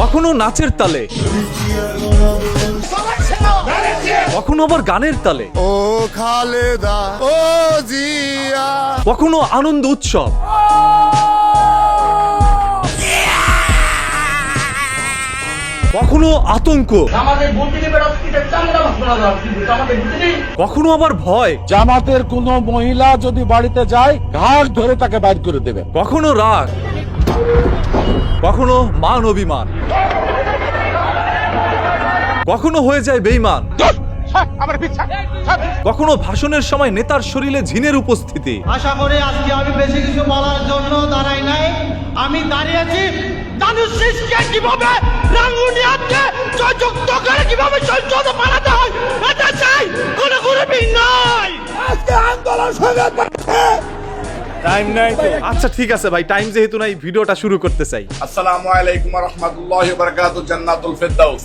কখনো নাচের তালে, কখনো আবার গানের তালে, ও খালেদা ও জিয়া, কখনো আনন্দ উৎসব, কখনো আতঙ্ক, কখনো আবার ভয়, জামাতের কোন মহিলা যদি বাড়িতে যায় ঘাট ধরে তাকে বাইর করে দেবে। কখনো রাগ, কখনো মান অভিমান, কখনো হয়ে যায় বেঈমান, কখনো ভাষণের সময় নেতার শরীরে ঝিনের উপস্থিতি। আশা করি আজকে আমি বেশি কিছু বলার জন্য দাঁড়াই নাই, আমি দাঁড়িয়েছি দানুশিসকে কিভাবে রাঙ্গুনিয়াতে জয়যুক্ত করে কিভাবে সংসদে পাঠাতে হয় এটা চাই, কোনো গরিবী নাই। আজকে আন্দোলন সংগ্রাম টাইম নাই তো। আচ্ছা ঠিক আছে ভাই, টাইম যেহেতু নাই, ভিডিওটা শুরু করতে চাই। আসসালামু আলাইকুম ওয়া রাহমাতুল্লাহি ওয়া বারাকাতুহু, জান্নাতুল ফেরদাউস।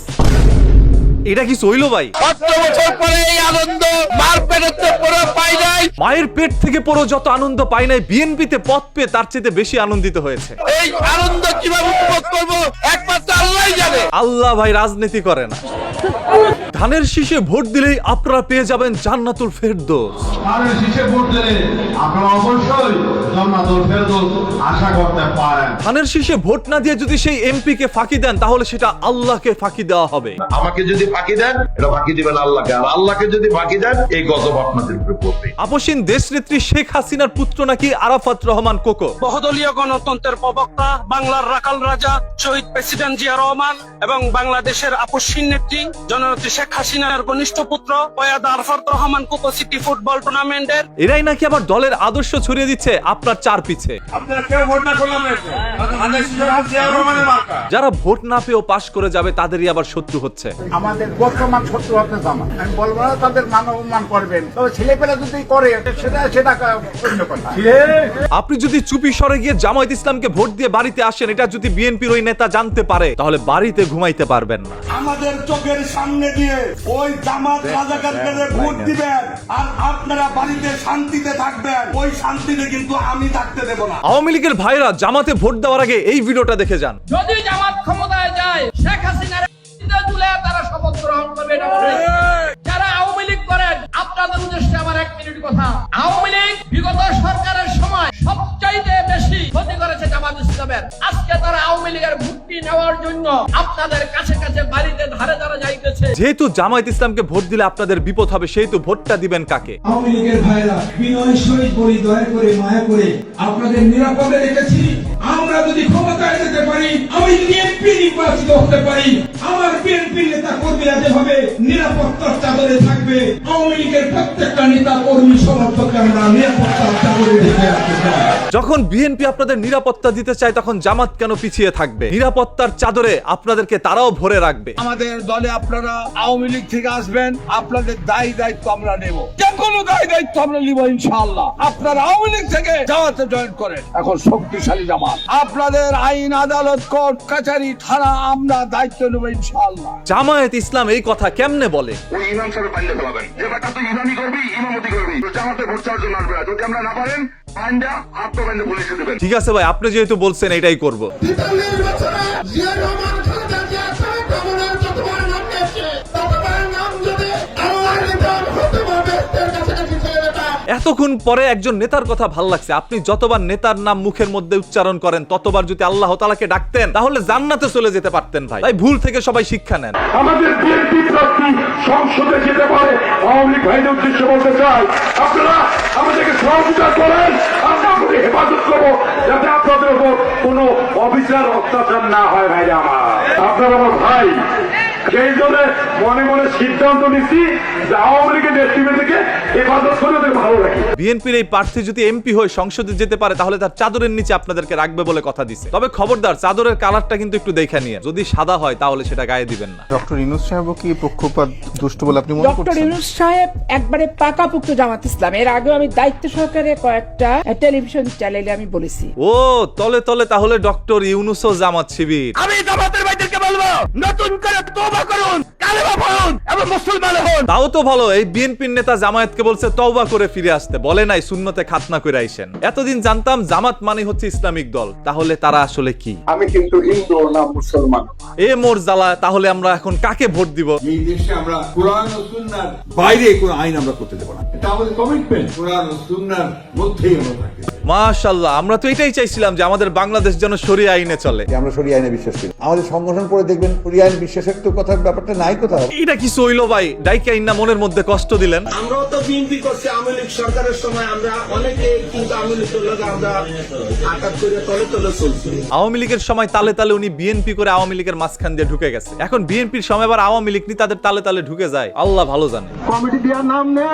এটা কি সইলো ভাই? 8 বছর পরে এই আনন্দ মার পেটে পুরো পাই নাই। মায়ের পেট থেকে পড়ো যত আনন্দ পাই নাই, বিএনপিতে পদ পেয়ে তার চেয়ে বেশি আনন্দিত হয়েছে। এই আনন্দ কিভাবে উপভোগ করব একমাত্র আল্লাহই জানে। আল্লাহ ভাই রাজনীতি করে না। ধানের শীষে ভোট দিলেই আপনারা পেয়ে যাবেন জান্নাতুল ফেরদৌস। ধানের শীষে ভোট দিলে আপনারা অবশ্যই জান্নাতুল ফেরদৌস আশা করতে পারেন। ধানের শীষে ভোট না দিয়ে যদি সেই এমপি কে ফাঁকি দেন, তাহলে সেটা আল্লাহকে ফাঁকি দেওয়া হবে। আমাকে যদি ফাঁকি দেন এটা ফাঁকি দিবেন আল্লাহকে, আর আল্লাহকে যদি ফাঁকি দেন এই গজব আপনাদের উপরে পড়বে। আপসীন দেশনেত্রী শেখ হাসিনার পুত্র নাকি আরাফাত রহমান কোকো। বহুদলীয় গণতন্ত্রের প্রবক্তা, বাংলার রাখাল রাজা শহীদ প্রেসিডেন্ট জিয়া রহমান এবং বাংলাদেশের আপসীন নেত্রী জননেত্রী শেখ হাসিনার ঘনিষ্ঠ পুত্র পয়াদ আরাফাত রহমান কোকো সিটি ফুটবল টুর্নামেন্টের এরাই নাকি আবার দলের আদর্শ ছড়িয়ে দিচ্ছে আপনার চার পিছে। আপনারা কেউ ভোট না করলাম না, ধানের শীষের হাত জিয়া রহমানের মার্কা। যারা ভোট না পেয়েও পাশ করে যাবে, তাদেরই আবার শত্রু হচ্ছে। আমাদের বর্তমান শত্রু হচ্ছে জামাত। আমি বলবো না তাদের মান অপমান করবেন, তবে ছেলেপেলা যদি করে সেটা অন্য কথা। আপনি যদি চুপি সরে গিয়ে জামায়াত ইসলামকে ভোট দিয়ে বাড়িতে আসেন, এটা যদি বিএনপির ওই নেতা জানতে পারে, তাহলে বাড়িতে ঘুমাইতে পারবেন না। আমাদের চোখের সামনে দিয়ে ওই জামাত রাজাকারকে ভোট দিবেন আর আপনারা বাড়িতে শান্তিতে থাকবেন, ওই শান্তিতে কিন্তু আমি থাকতে দেব না। আওয়ামী লীগের ভাইরা জামাতে ভোট দেওয়ার আগে এই ভিডিওটা দেখে যান। যদি জামাত ক্ষমতায় যায়, শেখ হাসিনার তুলে তারা শপথ গ্রহণ করবে। যারা আওয়ামী লীগ করেন, আপনাদের উদ্দেশ্যে আমার 1 মিনিট কথা। আওয়ামী লীগ বিগত সরকারের সময় সবচাইতে বেশি ক্ষতি করেছে জামাত ইসলামের। আজকে তারা আওয়ামী লীগের ভোটটি নেওয়ার জন্য আপনাদের কাছে কাছে বাড়িতে ধারে ধারে যাইতেছে। যেহেতু জামায়াত ইসলামকে ভোট দিলে আপনাদের বিপদ হবে, সেহেতু ভোটটা দিবেন কাকে? আওয়ামী লীগের ভাইরা বিনয় সহিত বলি, দয়া করে মায়া করে আপনাদের নিরাপদে রেখেছি। আমরা যদি ক্ষমতায় যেতে পারি, আমি যদি এমপি নির্বাচিত হতে পারি, আমার বিএনপি নেতা কর্মীরা যেভাবে নিরাপত্তার চাদরে থাকবে, আওয়ামী লীগের প্রত্যেকটা নেতা কর্মী সমর্থককে আমরা নিরাপত্তার চাদরে ঢেকে রাখতে চাই। যখন বিএনপি আপনাদের নিরাপত্তা দিতে চায়, তখন জামাত কেন পিছিয়ে থাকবে? নিরাপত্তার চাদরে আপনাদেরকে তারাও ভরে রাখবে। আমাদের দলে আপনারা আওয়ামী লীগ থেকে আসবেন, আপনাদের দায়িত্ব আমরা নেব, যে কোনো দায়িত্ব আমরা নিব ইনশাআল্লাহ। আপনারা আওয়ামী লীগ থেকে জামাতে জয়েন করেন, এখন শক্তিশালী জামাত। আপনাদের আইন আদালত কোর্ট কাছারি থানা আমরা দায়িত্ব নেব ইনশাআল্লাহ। জামায়াত ইসলাম এই কথা কেমনে বলে? ওই ইমাম সাহেব পাইলে ফেলাবেন, যে বেটা তুই ইমামি করবি, ইমামতি করবি, জামাতে ভোট চাওয়ার জন্য আসবে। যদি আমরা না পারেন পান্ডা হাত তো বাইন্দা পুলিশে দেবেন। ঠিক আছে ভাই, আপনি যেহেতু বলছেন এটাই করব। এতক্ষণ পরে একজন নেতার কথা ভাল লাগছে। আপনি যতবার নেতার নাম মুখের মধ্যে উচ্চারণ করেন, ততবার যদি আল্লাহ তাআলাকে ডাকতেন, তাহলে জান্নাতে চলে যেতে পারতেন ভাই। তাই ভুল থেকে সবাই শিক্ষা নেন। আমাদের বিএনপি প্রার্থী সংসদে যেতে পারে, আওয়ামী লীগ ভাইদের উদ্দেশ্যে বলতে চাই, আপনারা আমাদেরকে সহযোগিতা করেন, আমরা আপনাদের হেফাজত করবো, যাতে আপনাদের উপর কোনো অবিচার অত্যাচার না হয়। ভাই আমার, আপনারা আমার ভাই, সেই জন্য মনে মনে সিদ্ধান্ত নিচ্ছি যে আওয়ামী লীগের নেতৃত্বকে হেফাজত করে ওদের ভালো রাখি। বিএনপির এই প্রার্থী যদি এমপি হয়ে সংসদে যেতে পারে, তাহলে তার চাদরের নিচে আপনাদেরকে রাখবে বলে কথা দিছে। তবে খবরদার, চাদরের কালারটা কিন্তু একটু দেখে নিয়ে, যদি সাদা হয় তাহলে সেটা গায়ে দিবেন না। ডক্টর ইউনূস সাহেবও কি পক্ষপাত দুষ্ট বলে আপনি মনে করছেন? ডক্টর ইউনূস সাহেব একবারে পাকাপোক্ত জামাত ইসলাম। এর আগেও আমি দায়িত্ব সহকারে কয়েকটা টেলিভিশন চ্যানেলে আমি বলেছি। ও তলে তলে তাহলে ডক্টর ইউনূসও জামাত শিবির। আমি জামাতের ভাইদেরকে বলবো, নতুন করে তওবা করুন। কালেমা পড়ুন এবং মুসলমান হন। তাও তো ভালো, এই বিএনপির নেতা জামায়াতকে বলছে তওবা করে ফিরে আসতে, বলে নাই সুন্নতে খাতনা করে আইসেন। এতদিন জানতাম জামাত মানে হচ্ছে ইসলামিক দল, তাহলে তারা আসলে কি? আমি কিন্তু হিন্দু না মুসলমান। এ মোর জ্বালা, তাহলে আমরা এখন কাকে ভোট দিব? এই দেশে আমরা কোরআন ও সুন্নাহর বাইরে কোনো আইন আমরা করতে দেব না, এটা আমাদের কমিটমেন্ট। কোরআন ও সুন্নাহর মধ্যেই আমরা থাকি। মাশাআল্লাহ, আমরা তো এটাই চাইছিলাম যে আমাদের বাংলাদেশ যেন শরিয়া আইনে চলে। আমরা শরিয়া আইনে বিশ্বাস করি, আমাদের সংগঠন পড়ে দেখবেন শরিয়া আইন বিশ্বাসের তো কথার ব্যাপারটা নাই কোথাও। এটা কি হইলো ভাই? ডাইকা ইন্না মনের মধ্যে কষ্ট দিলেন। আমরাও তো বিএনপি করছি আওয়ামী লীগ সরকারের সময়, আমরা অনেকে কিন্তু আওয়ামী লীগের লোক আমরা আঘাত করে তলে তলে চলছি। আওয়ামী লীগের সময় তালে তালে উনি বিএনপি করে আওয়ামী লীগের মাঝখান দিয়ে ঢুকে গেছে, এখন বিএনপির সময় আবার আওয়ামী লীগ নি তাদের তালে তালে ঢুকে যায়। আল্লাহ ভালো জানে। কমিটি দেওয়ার নাম নে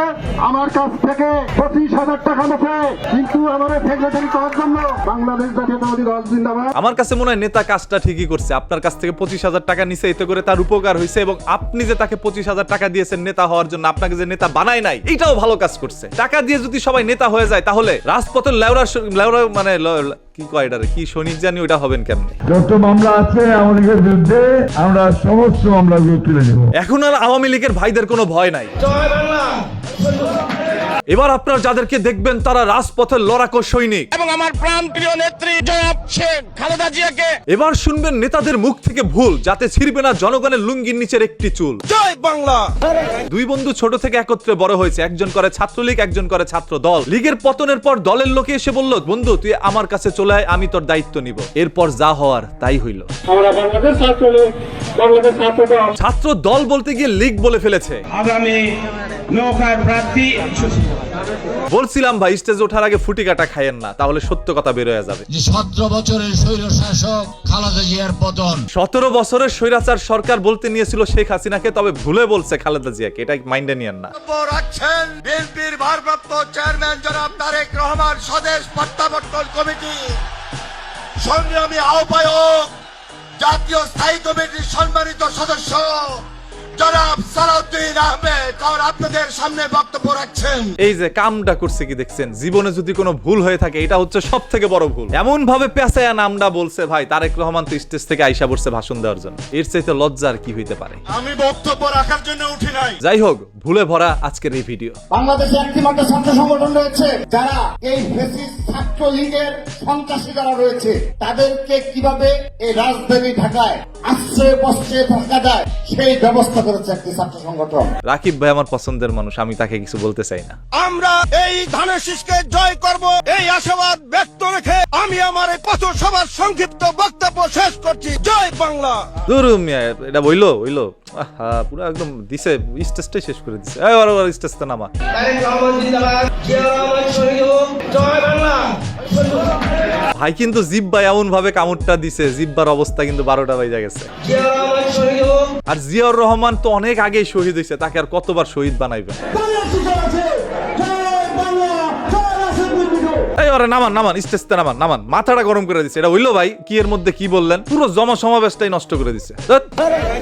আমার কাছ থেকে 25,000 টাকা নেছে, কিন্তু আমার সেক্রেটারি করার জন্য বাংলাদেশ জাতীয়তাবাদী দল জিন্দাবাদ। আমার কাছে মনে হয় নেতা কাজটা ঠিকই করছে, আপনার কাছ থেকে 25,000 টাকা নিছে, এতে করে তার উপকার হয়েছে, এবং আপনি যে তাকে 25,000 টাকা দিয়েছেন নেতা হওয়ার জন্য, আপনাকে যে নেতা বানায় নাই, এটাও ভালো কাজ করছে। টাকা দিয়ে যদি সবাই নেতা হয়ে যায় তাহলে রাজপথের লেওরা মানে কি কয় এটারে, কি সৈনিক জানি ওটা হবেন কেমনে? যত মামলা আছে আমাদের বিরুদ্ধে আমরা সমস্ত মামলাগুলো তুলে নেব। এখন আর আওয়ামী লীগের ভাইদের কোনো ভয় নাই। এবার আপনারা যাদেরকে দেখবেন তারা রাজপথের লড়াকো সৈনিক, এবং আমার প্রাণপ্রিয় নেত্রী জনাব শেখ খালেদা জিয়াকে। এবার শুনবেন নেতাদের মুখ থেকে ভুল, যাতে ছিড়বে না জনগণের লুঙ্গির নিচের একটি চুল। জয় বাংলা। দুই বন্ধু ছোট থেকে একত্রে বড় হয়েছে, একজন করে ছাত্রলীগ, একজন করে ছাত্র দল। লীগের পতনের পর দলের লোকে এসে বলল, বন্ধু তুই আমার কাছে চলে আয়, আমি তোর দায়িত্ব নিব। এরপর যা হওয়ার তাই হইল। আমরা বাংলাদেশ ছাত্রলীগ, বাংলাদেশ ছাত্র দল, ছাত্র দল বলতে গিয়ে লীগ বলে ফেলেছে। আগামী নৌকার প্রার্থী বলছিলাম ভাই স্টেজে ওঠার আগে ফুটি কাটা খাইয়েন না, তাহলে সত্য কথা বের হয়ে যাবে। 17 বছরের স্বৈর শাসক খালেদা জিয়ার পতন। 17 বছরের স্বৈরাচার সরকার বলতে নিয়েছিল শেখ হাসিনাকে, তবে ভুলে বলছে খালেদা জিয়াকে, এটা মাইন্ডে নিয়েন না। রাখছেন বিএনপির ভারপ্রাপ্ত চেয়ারম্যান জনাব তারেক রহমান, স্বদেশ প্রত্যাবর্তন কমিটি সংগ্রামী আহ্বায়ক, জাতীয় স্থায়ী কমিটির সম্মানিত সদস্য জনাব সালাউদ্দিন আহমেদ আপনাদের সামনে বক্তব্য রাখছেন। এই যে কামটা করছে কি দেখছেন? জীবনে যদি কোনো ভুল হয়ে থাকে এটা হচ্ছে সব থেকে বড় ভুল। এমন ভাবে পেঁচায়া নামটা বলছে ভাই, তারেক রহমান তো স্টেজ থেকে আইসা পড়ছে ভাষণ দেওয়ার জন্য, এর চাইতে লজ্জার কি হইতে পারে? আমি বক্তব্য রাখার জন্য উঠি নাই। যাই হোক, ভুলে ভরা আজকের এই ভিডিও। বাংলাদেশে একটি মাত্র ছাত্র সংগঠন রয়েছে যারা এই ফ্যাসিস্ট ছাত্র লীগের সন্ত্রাসী যারা রয়েছে তাদেরকে কিভাবে এই রাজধানী ঢাকায় আশ্রয় বস্ত্রে থাকা যায় সেই ব্যবস্থা করেছে একটি ছাত্র সংগঠন। রাকিব ভাই আমার পছন্দের মানুষ, আমি তাকে কিছু বলতে চাই না। আমরা এই ধানের শীষকে জয় করব এই আশাবাদ ব্যক্ত রেখে আমি আমার এই পথসভার সংক্ষিপ্ত বক্তব্য শেষ করছি। জয় বাংলা। দূর মিয়া, এটা বইলো আহা, পুরো একদম দিছে, স্টেজটাই শেষ করে দিছে। এই ওর স্টেজটা নামা। তারেক রহমান জিন্দাবাদ, জিয়া রহমান শহীদ হোক, জয় বাংলা। ভাই কিন্তু জিব্বা এমন ভাবে কামড়টা দিছে, জিব্বার অবস্থা কিন্তু 12টা বাজে গেছে। জিয়া রহমান শহীদ হোক। আর জিয়াউর রহমান তো অনেক আগেই শহীদ হয়েছে, তাকে আর কতবার শহীদ বানাইবেন? এই ওরে নামান স্টেজতে নামান, মাথাটা গরম করে দিছে। এটা হইলো ভাই? কি এর মধ্যে কি বললেন? পুরো সমাবেশটাই নষ্ট করে দিছে।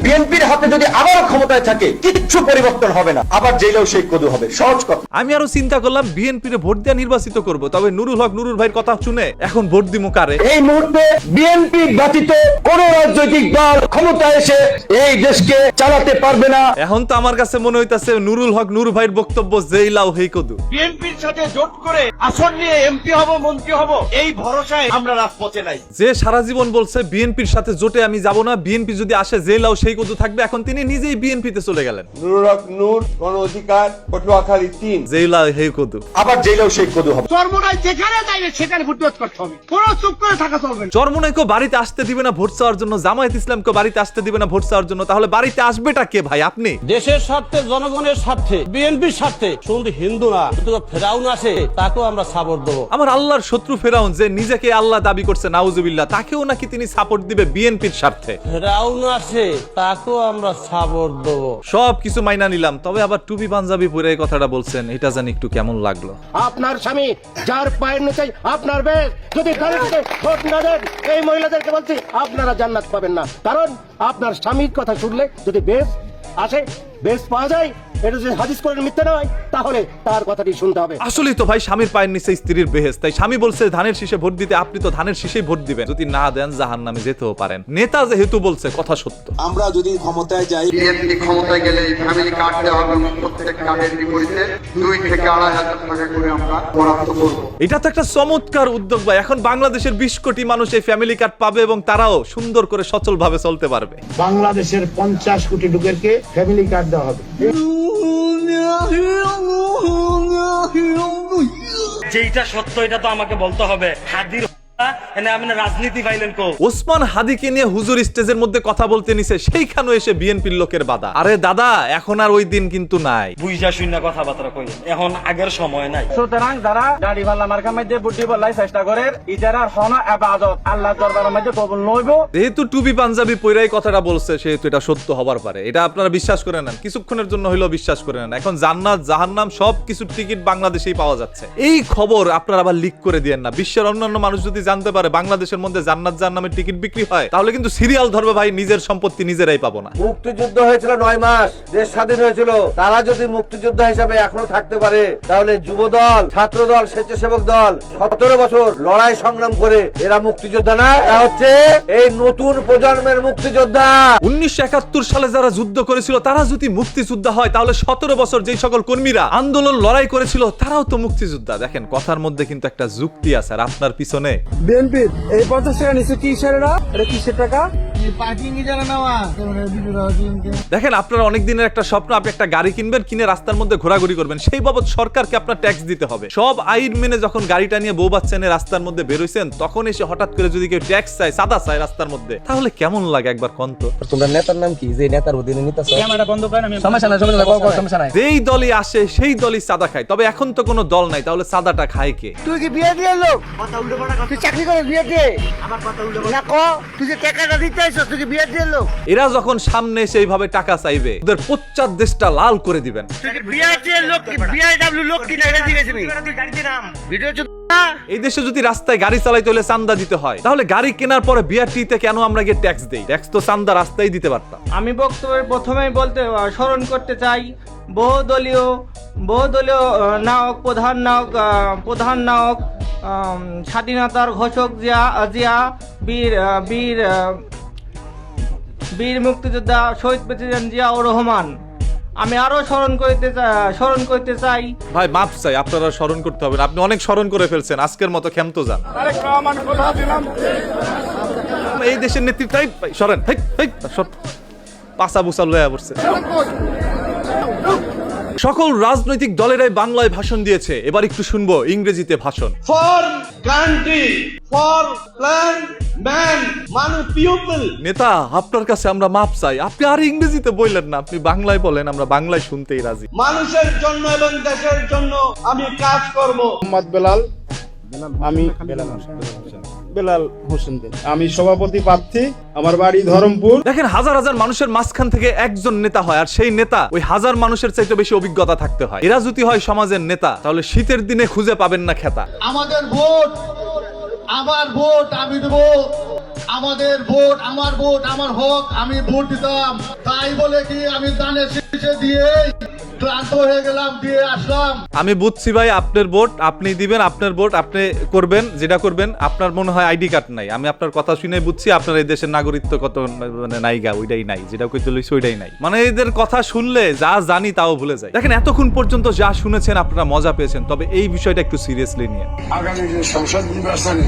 বিএনপির হাতে যদি আবার ক্ষমতায় থাকে কিচ্ছু পরিবর্তন হবে না, আবার জেলেও সেই কদু হবে। সহজ কথা। আমি আরো চিন্তা করলাম বিএনপির ভোট দিয়ে নির্বাচিত করব, তবে নুরুল হক নুরুল ভাইয়ের কথা শুনে এখন ভোট দিমু কারে? এই মুহূর্তে বিএনপি ব্যতীত কোন রাজনৈতিক দল ক্ষমতায় এসে এই দেশকে চালাতে পারবে না। এখন তো আমার কাছে মনে হইতাছে নুরুল হক নুর ভাইয়ের বক্তব্য যেই লাও হেই কদু। বিএনপির সাথে জোট করে আসন নিয়ে এমপি হব, মন্ত্রী হব, এই ভরসায় আমরা রাজপথে নাই। যে সারা জীবন বলছে বিএনপির সাথে জোটে আমি যাব না, বিএনপি যদি আসে যে লাও সেই কদু থাকবে, এখন তিনি নিজেই বিএনপিতে চলে গেলেন। নুরুল হক নূর, গণ অধিকার, পটুয়াখালী 3। যেই লাও হেই কদু। আবার জেলেও সেই কদু হবে। চরমোনাই যেখানে যাইবে সেখানে প্রতিবাদ করতে হবে, কোনো চুপ করে থাকা চলবে না। চরমোনাইকে বাড়িতে আসতে দিবে না ভোট চাওয়ার জন্য, জামায়াত ইসলামকে বাড়িতে আসতে দিবে না ভোট চাওয়ার জন্য, তাহলে বাড়িতে আসবেটা কে ভাই? আপনি? দেশের স্বার্থে, জনগণের স্বার্থে, বিএনপির স্বার্থে শুধু হিন্দু না, ফেরাউন আসে তাকেও আমরা সাপোর্ট দেবো। আমার আল্লাহর শত্রু ফেরাউন যে নিজেকে আল্লাহ দাবি করছে, নাউজুবিল্লাহ, তাকেও নাকি তিনি সাপোর্ট দিবে বিএনপির স্বার্থে। ফেরাউন আসে তাকেও আমরা সাপোর্ট দেবো। সব কিছু মাইনা নিলাম, তবে আবার টুপি পাঞ্জাবি পরে এই কথাটা বলছেন, এটা জানি একটু কেমন লাগলো। আপনার স্বামী যার পায়ের নিচে আপনার বেশ, যদি গাড়িতে ভোট না দেন এই মহিলাদেরকে বলছি আপনারা জান্নাত পাবেন না, কারণ আপনার স্বামীর কথা শুনলে যদি বেশ আসে বেশ পাওয়া যায়, এটা যদি হাদিস কোরআন মিথ্যা নয় তাহলে তার কথাটি শুনতে হবে। আসলেই তো ভাই, স্বামীর পায়ের নিচে স্ত্রীর বেহেস। তাই স্বামী বলছে ধানের শীষে ভোট দিতে, আপনি তো ধানের শীষেই ভোট দিবেন। যদি না দেন জাহান্নামে যেতেও পারেন। নেতা যেহেতু বলছে, কথা সত্য। আমরা যদি ক্ষমতায় যাই, বিএনপি ক্ষমতায় গেলে ফ্যামিলি কার্ড দেওয়া হবে, প্রত্যেক কার্ডের বিপরীতে 2 থেকে 2,500 টাকা করে আমরা বরাদ্দ করব। এটা তো একটা চমৎকার উদ্যোগ ভাই। এখন বাংলাদেশের 20 কোটি মানুষ এই ফ্যামিলি কার্ড পাবে এবং তারাও সুন্দর করে সচল ভাবে চলতে পারবে। বাংলাদেশের 50 কোটি লোকেরকে ফ্যামিলি কার্ড দেওয়া হবে। যেটা সত্য এটা তো আমাকে বলতে হবে। হাদির রাজনীতি পাইলেন কো? ওসমান হাদিকে নিয়ে হুজুর স্টেজের মধ্যে কথা বলতে নিছে, সেইখানে এসে বিএনপির লোকের বাধা। আরে দাদা, এখন আর ওই দিন কিন্তু নাই। বুঝা শুনে কথাবার্তা কই, এখন আগের সময় নাই। সুতরাং যারা দাড়ি ভাল্লা মার্কার মধ্যে বুদ্ধি বলাই চেষ্টা করে, ইটার আর হন ইবাদত আল্লাহ দরবারের মধ্যে কবুল নইব। যেহেতু টুপি পাঞ্জাবি পইরাই কথাটা বলছে, সেহেতু এটা সত্য হবার পারে। এটা আপনারা বিশ্বাস করে নেন, কিছুক্ষণের জন্য হইলেও বিশ্বাস করে নেন। এখন জান্নাত জাহান্নাম সব কিছুর টিকিট বাংলাদেশেই পাওয়া যাচ্ছে। এই খবর আপনারা আবার লিক করে দিয়েন না। বিশ্বের অন্যান্য মানুষ যদি জানতে পারে বাংলাদেশের মধ্যে জান্নাত জাহান্নামের টিকিট বিক্রি হয়, তাহলে কিন্তু সিরিয়াল ধরবে ভাই, নিজের সম্পত্তি নিজেরাই পাবো না। মুক্তিযুদ্ধ হয়েছিল 9 মাস, দেশ স্বাধীন হয়েছিল। তারা যদি মুক্তিযোদ্ধা হিসাবে এখনো থাকতে পারে, তাহলে যুব দল, ছাত্র দল, স্বেচ্ছাসেবক দল 17 বছর লড়াই সংগ্রাম করে এরা মুক্তিযোদ্ধা না, এরা হচ্ছে এই নতুন প্রজন্মের মুক্তিযোদ্ধা। 1971 সালে যারা যুদ্ধ করেছিল তারা যদি মুক্তিযোদ্ধা হয়, তাহলে 17 বছর যেই সকল কর্মীরা আন্দোলন লড়াই করেছিল তারাও তো মুক্তিযোদ্ধা। দেখেন, কথার মধ্যে কিন্তু একটা যুক্তি আছে। আর আপনার পিছনে বিএনপি এই 50 টাকা নিচে কিসের এটা কিসের টাকা? দেখেন, আপনার অনেক দিনের একটা স্বপ্ন, আপনি একটা গাড়ি কিনবেন, কিনে রাস্তার মধ্যে ঘোরাঘুরি করবেন, সেই বাবদ সরকারকে আপনার ট্যাক্স দিতে হবে। সব আইন মেনে যখন গাড়িটা নিয়ে বউ বাচ্চা নিয়ে রাস্তার মধ্যে বেরোইছেন, তখন এসে হঠাৎ করে যদি কেউ ট্যাক্স চায়, সাদা চায় রাস্তার মধ্যে, তাহলে কেমন লাগে একবার কন্ত? তোমরা নেতার নাম কি? যে নেতার অধীনে নিতেছ? ক্যামেরা বন্ধ করেন, আমি সমস্যা নাই। যেই দলই আসে সেই দলই সাদা খায়। তবে এখন তো কোনো দল নাই, তাহলে সাদাটা খায় কে? তুই কি বিয়ে দিয়ে লোক? তুই চাকরি করে বিয়ে দিয়ে? না কো, তুই যে টাকাটা দিতে আইছস, তুই কি বিয়ে দিয়ে লোক? এরা যখন সামনে এসে এইভাবে টাকা চাইবে, ওদের পশ্চাৎ দেশটা লাল করে দিবেন। তুই কি বিয়ে দিয়ে লোক? বিআইডব্লিউ লোক কি না এটা দিবেছিস? তুই গাড়ি দিয়ে নাম ভিডিও চুদ। এই দেশে যদি রাস্তায় গাড়ি চালাইতে হলে চান্দা দিতে হয়, তাহলে গাড়ি কেনার পরে বিআরটিতে কেন আমরা গিয়ে ট্যাক্স দেই? ট্যাক্স তো চান্দা রাস্তায় দিতে পারতাম। আমি বক্তব্যের প্রথমেই স্মরণ করতে চাই বহুদলীয় নায়ক, প্রধান নায়ক, স্বাধীনতার ঘোষক জিয়া, বীর মুক্তিযোদ্ধা শহীদ প্রেসিডেন্ট জিয়াউর রহমান। আমি আরো স্মরণ করতে চাই। ভাই মাপ চাই, আপনারা স্মরণ করতে হবে না। আপনি অনেক স্মরণ করে ফেলছেন, আজকের মতো ক্ষমতা যান। এই দেশের নেতৃত্বাই সরেন, পাশা বুসা লয়া পড়ছে। সকল রাজনৈতিক দলেরাই বাংলায় ভাষণ দিয়েছে, এবার একটু শুনবো ইংরেজিতে ভাষণ। For country, for land, man, people. নেতা, আপনার কাছে আমরা মাপ চাই। আপনি আর ইংরেজিতে বললেন না, আপনি বাংলায় বলেন, আমরা বাংলায় শুনতেই রাজি। মানুষের জন্য এবং দেশের জন্য আমি কাজ করব। মোহাম্মদ বেলাল, আমি বেলাল হোসেন, আমি সভাপতি প্রার্থী, আমার বাড়ি ধরমপুর। দেখেন, হাজার হাজার মানুষের মাঝখান থেকে একজন নেতা হয়, আর সেই নেতা ওই হাজার মানুষের চাইতে বেশি অভিজ্ঞতা থাকতে হয়। এরা যদি হয় সমাজের নেতা, তাহলে শীতের দিনে খুঁজে পাবেন না খেতা। আমাদের ভোট, আমার ভোট আমি দেব। আমাদের ভোট, আমার ভোট, আমার হক, আমি ভোট দিতাম। তাই বলে কি আমি দানের শীষে দিয়ে ক্লান্ত হয়ে গেলাম, দিয়ে আসলাম? আমি বুঝছি ভাই, আপনার ভোট আপনি দিবেন, আপনার ভোট আপনি করবেন, যেটা করবেন। আপনার মনে হয় আইডি কার্ড নাই। আমি আপনার কথা শুনে বুঝছি আপনার এই দেশের নাগরিকত্ব কত মানে নাইগা, ওইটাই নাই, যেটা কইতে লইছি ওইটাই নাই। মানে এদের কথা শুনলে যা জানি তাও ভুলে যায়। দেখেন, এতক্ষণ পর্যন্ত যা শুনেছেন আপনারা মজা পেয়েছেন, তবে এই বিষয়টা একটু সিরিয়াসলি নিয়ে আগামী যে সংসদ নির্বাচনে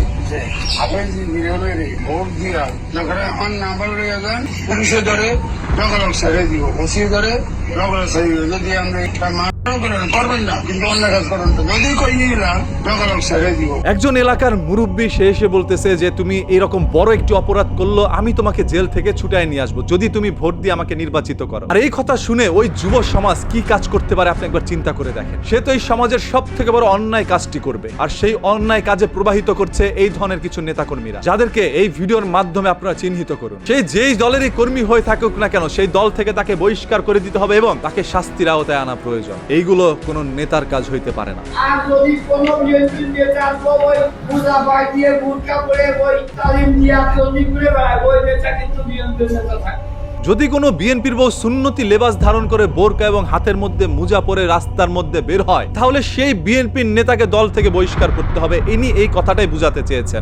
আপনি যে নিরবের ভোট দিয়া যখন আমার নাম্বার লইয়া যান, পুলিশে ধরে নগরক ছেড়ে দিব, ওসি ধরে নগরক ছেড়ে দিব। যদি আমরা করবেন না, কিন্তু অন্য কাজ করেন তো, যদি কই নিলাম নগরক ছেড়ে দিব। একজন এলাকার মুরব্বী সে এসে বলতেছে যে তুমি এরকম বড় একটি অপরাধ করলো, আমি তোমাকে জেল থেকে ছুটায় নিয়ে আসবো যদি তুমি ভোট দিয়ে আমাকে নির্বাচিত করো। আর এই কথা শুনে ওই যুব সমাজ কি কাজ করতে পারে আপনি একবার চিন্তা করে দেখেন। সে তো এই সমাজের সব থেকে বড় অন্যায় কাজটি করবে, আর সেই অন্যায় কাজে প্রবাহিত করছে এই ধরনের কিছু নেতাকর্মীরা, যাদেরকে এই ভিডিওর মাধ্যমে আপনারা চিহ্নিত করুন। সেই যেই দলেরই কর্মী হয়ে থাকুক না কেন, সেই দল থেকে তাকে বহিষ্কার করে দিতে হবে এবং তাকে শাস্তির আওতায় আনা প্রয়োজন। এইগুলো কোনো নেতার কাজ হইতে পারে না। আর যদি কোনো বিএনপি নেতা ওই পূজা পাই দিয়ে বুটকা পরে ওই তালিম দিয়া চলি করে বেড়ায়, ওই নেতা কিন্তু বিএনপি নেতা থাকে। যদি কোনো বিএনপির বউ সুন্নতি লেবাস ধারণ করে বোরকা এবং হাতের মধ্যে মুজা পরে রাস্তার মধ্যে বের হয়, তাহলে সেই বিএনপির নেতাকে দল থেকে বহিষ্কার করতে হবে। ইনি এই কথাটাই বুঝাতে চেয়েছেন।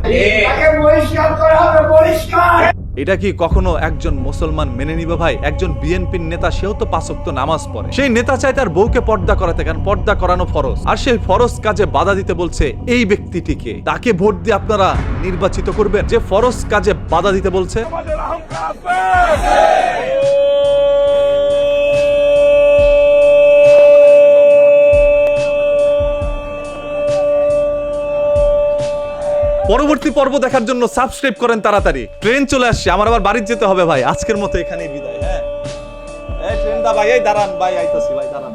এটা কি কখনো একজন মুসলমান মেনে নিবে ভাই? একজন বিএনপির নেতা, সেও তো 5 ওয়াক্ত নামাজ পড়ে, সেই নেতা চায় তার বউকে পর্দা করাতে, কারণ পর্দা করানো ফরজ, আর সেই ফরজ কাজে বাধা দিতে বলছে এই ব্যক্তিটিকে। তাকে ভোট দিয়ে আপনারা নির্বাচিত করবেন যে ফরজ কাজে বাধা দিতে বলছে? পরবর্তী পর্ব দেখার জন্য সাবস্ক্রাইব করেন তাড়াতাড়ি। ট্রেন চলে আসছে, আমার আবার বাড়ি যেতে হবে ভাই। আজকের মতো এখানেই বিদায়। হ্যাঁ, এই ট্রেনটা ভাই, এই দাঁড়ান ভাই, আইতাছি ভাই, দাঁড়ান।